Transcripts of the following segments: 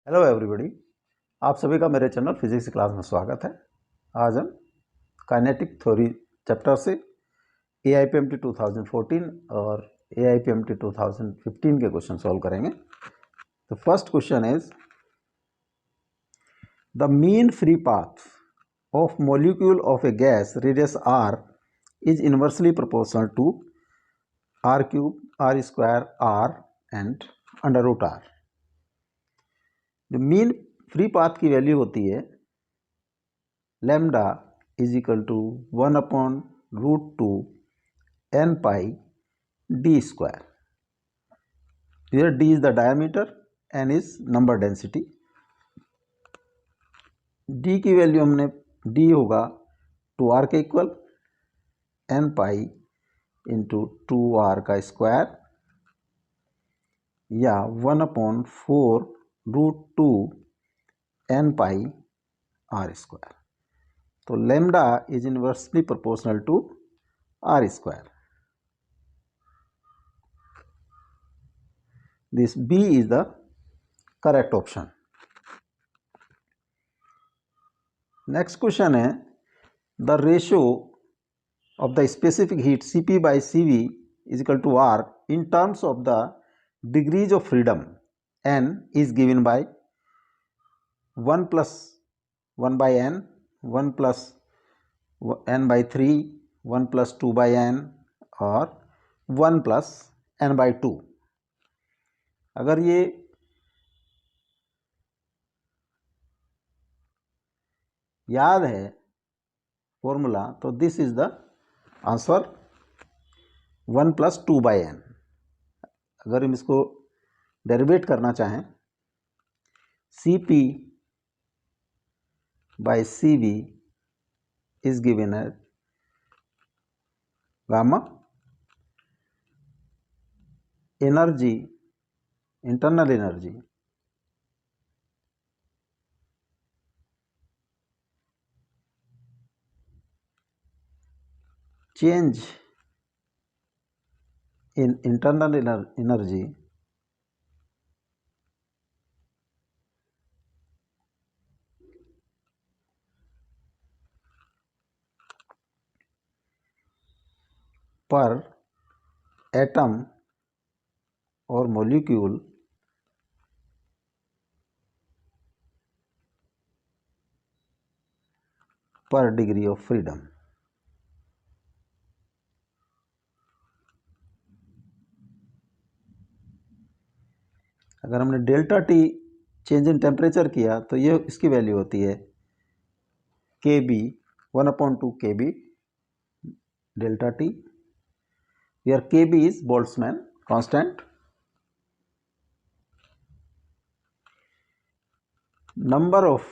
Hello everybody, आप सभी का मेरे चैनल फिजिक्स क्लास में स्वागत है। आज हम काइनेटिक थ्योरी चैप्टर से AIPMT 2014 और AIPMT 2015 के क्वेश्चन सॉल्व करेंगे। तो first question is the mean free path of molecule of a gas radius r is inversely proportional to r cube r square r and under root r। जो mean free path की value होती है lambda is equal to 1/√2 n pi d square। Here d is the diameter, n is number density। d की value हमने d होगा 2r के equal n pi into 2r का square या 1/4√2 n pi r square. तो lambda is inversely proportional to r square. This B is the correct option. Next question है the ratio of the specific heat Cp by Cv is equal to R in terms of the degrees of freedom n is given by 1 plus 1 by n, 1 plus n by 3, 1 plus 2 by n और 1 plus n by 2। अगर ये याद है formula तो this is the answer 1 plus 2 by n। अगर हम इसको derivative करना चाहें Cp by Cv is given as gamma energy, internal energy change in internal energy per atom or molecule per degree of freedom। अगर हमने delta T change in temperature किया तो ये इसकी वैल्यू होती है Kb 1/2 Kb delta T. Here Kb is Boltzmann constant। Number of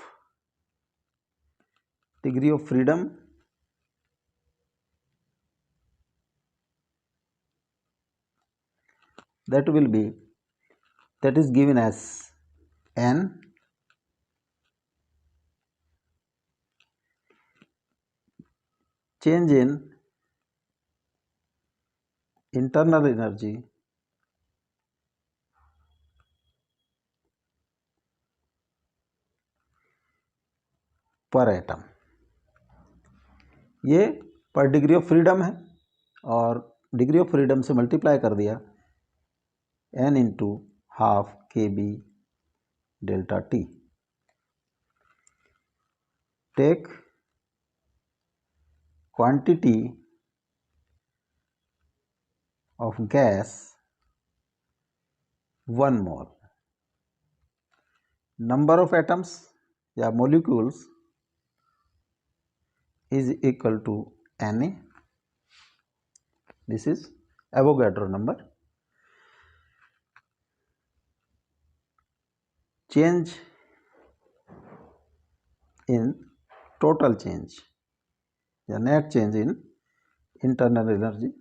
degree of freedom that is given as n change in internal energy per atom. ये per degree of freedom है और degree of freedom से multiply कर दिया n into half Kb delta T. Take quantity of gas 1 mole। Number of atoms या molecules is equal to Na। This is Avogadro number। Change in total change या net change in internal energy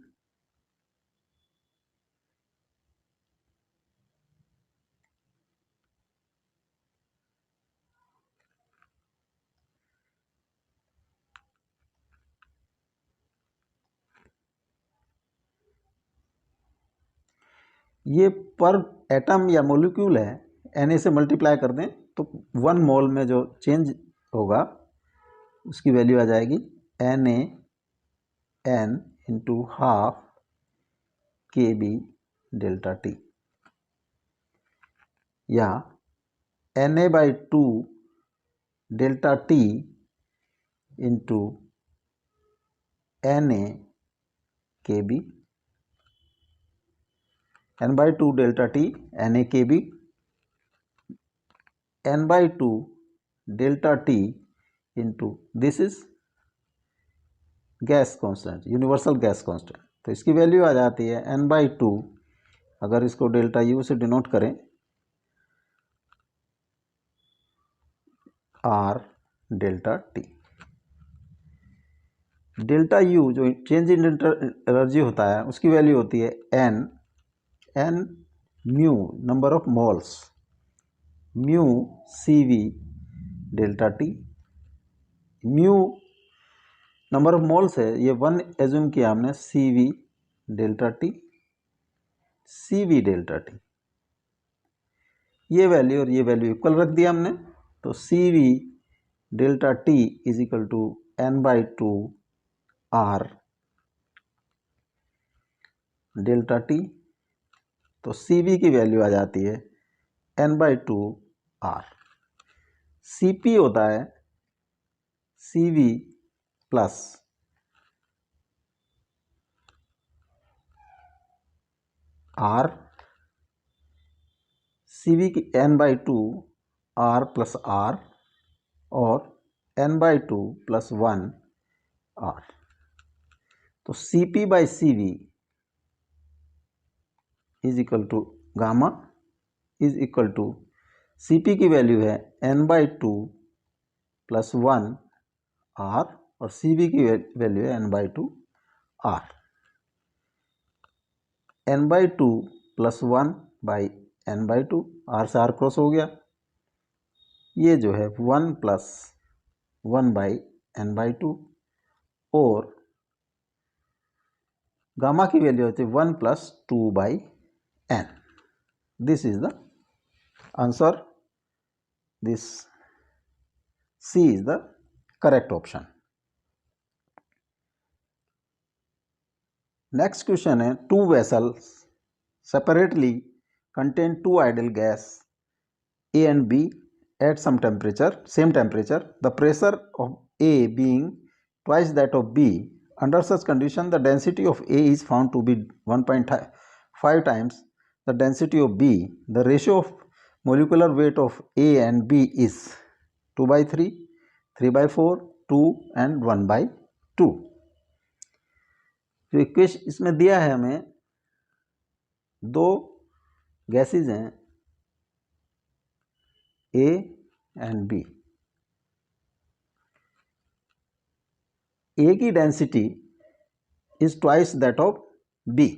ये पर atom या molecule है Na से multiply कर दें तो 1 मोल में जो चेंज होगा उसकी वैल्यू आ जाएगी NaN into half Kb delta T, या Na/2 delta T into Na Kb, n/2 delta T Na Kb, n/2 delta T into this is gas constant, universal gas constant. तो इसकी वैल्यू आ जाती है n/2, अगर इसको delta U से denote करें, R delta T. Delta U जो चेंज इन एनर्जी होता है उसकी वैल्यू होती है n mu number of moles, mu CV delta T. Mu number of moles है, ये 1 एज्यूम किया हमने, CV delta T, CV delta T, ये वैल्यू और ये वैल्यू इक्वल रख दिया हमने। तो CV delta T is equal to n/2 R delta T. तो CV की वैल्यू आ जाती है n/2 R। CP होता है CV प्लस R, CV की n/2 R प्लस R और n/2 प्लस 1 R। तो CP/CV is equal to gamma is equal to, CP की वैल्यू है n/2 प्लस 1 R और CV की वैल्यू है n/2 R। n/2 plus 1 by n/2, R से R cross हो गया, ये जो है 1 प्लस 1 बाई n/2, और गामा की वैल्यू होती है 1 plus 2 by n। This is the answer, this C is the correct option. Next question है, two vessels separately contain two ideal gas A and B at some temperature, same temperature. The pressure of A being twice that of B. Under such condition, the density of A is found to be 1.5 times the density of B. The ratio of molecular weight of A and B is 2/3, 3/4, 2 and 1/2। जो equation इसमें दिया है हमें, दो gases हैं A and B। A की density is twice that of B।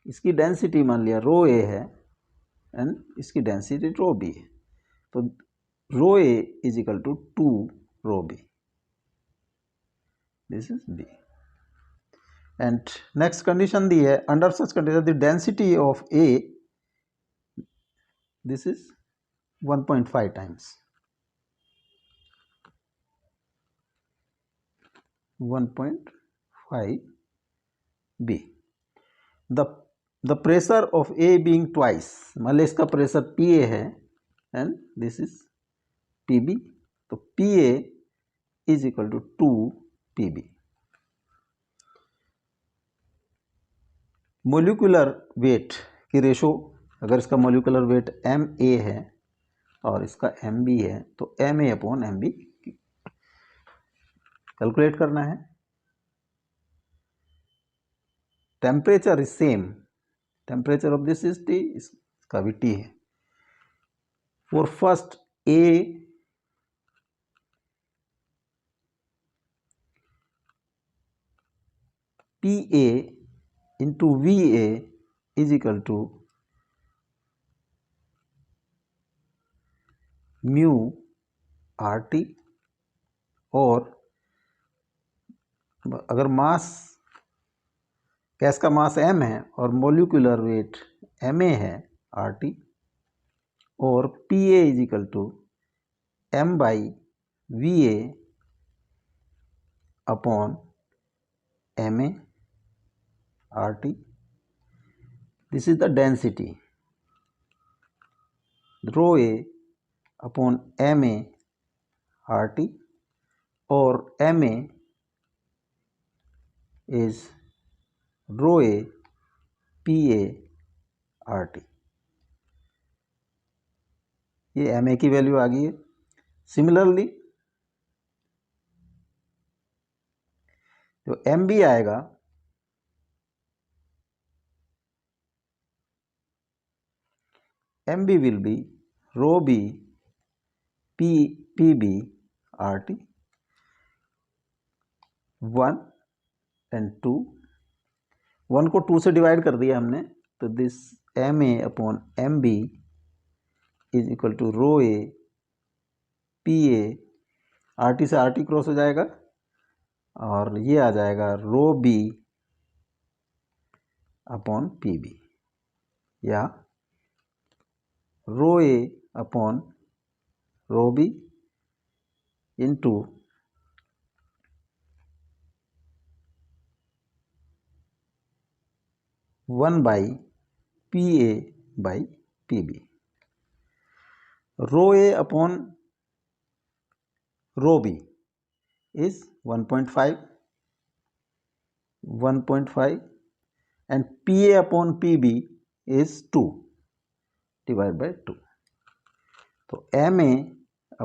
इसकी density मान लिया रो A है एंड इसकी डेंसिटी रो B है, तो rho A is equal to 2 rho B। This is B। And next condition दी है, under such condition the density of A, this is 1.5 times 1.5 B। The pressure of A being twice, मान लीजिए इसका pressure PA है and this is PB, तो PA is equal to 2 PB। Molecular weight की ratio, अगर इसका molecular weight MA है और इसका MB है, तो MA/MB कैलकुलेट करना है। Temperature is same, temperature of this is T, इसका भी T है। For first A PA into VA is equal to mu RT, और अगर मास, गैस का मास M है और मोलिकुलर वेट MA है RT, और P A is equal to M by V A upon M A R T. This is the density. Rho A upon M A R T और M A is rho A P A R T. ये M A की value आ गई है. Similarly जो M B आएगा M B will be rho B P B R T. 1 and 2. 1 को 2 से डिवाइड कर दिया हमने, तो this M A upon M B is equal to rho A P A. R T से आर टी क्रॉस हो जाएगा और ये आ जाएगा rho B upon P B, या rho A upon rho B into 1 by P A by P B. Rho A upon rho B is 1.5 and PA upon PB is 2 divided by 2. तो MA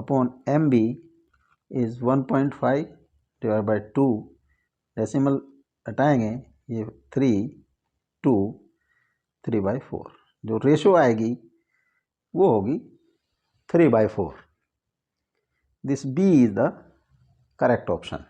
upon MB is 1.5 divided by 2. Decimal हटाएंगे, ये 3 2 3/4. जो ratio आएगी वो होगी 3/4. This B is the correct option.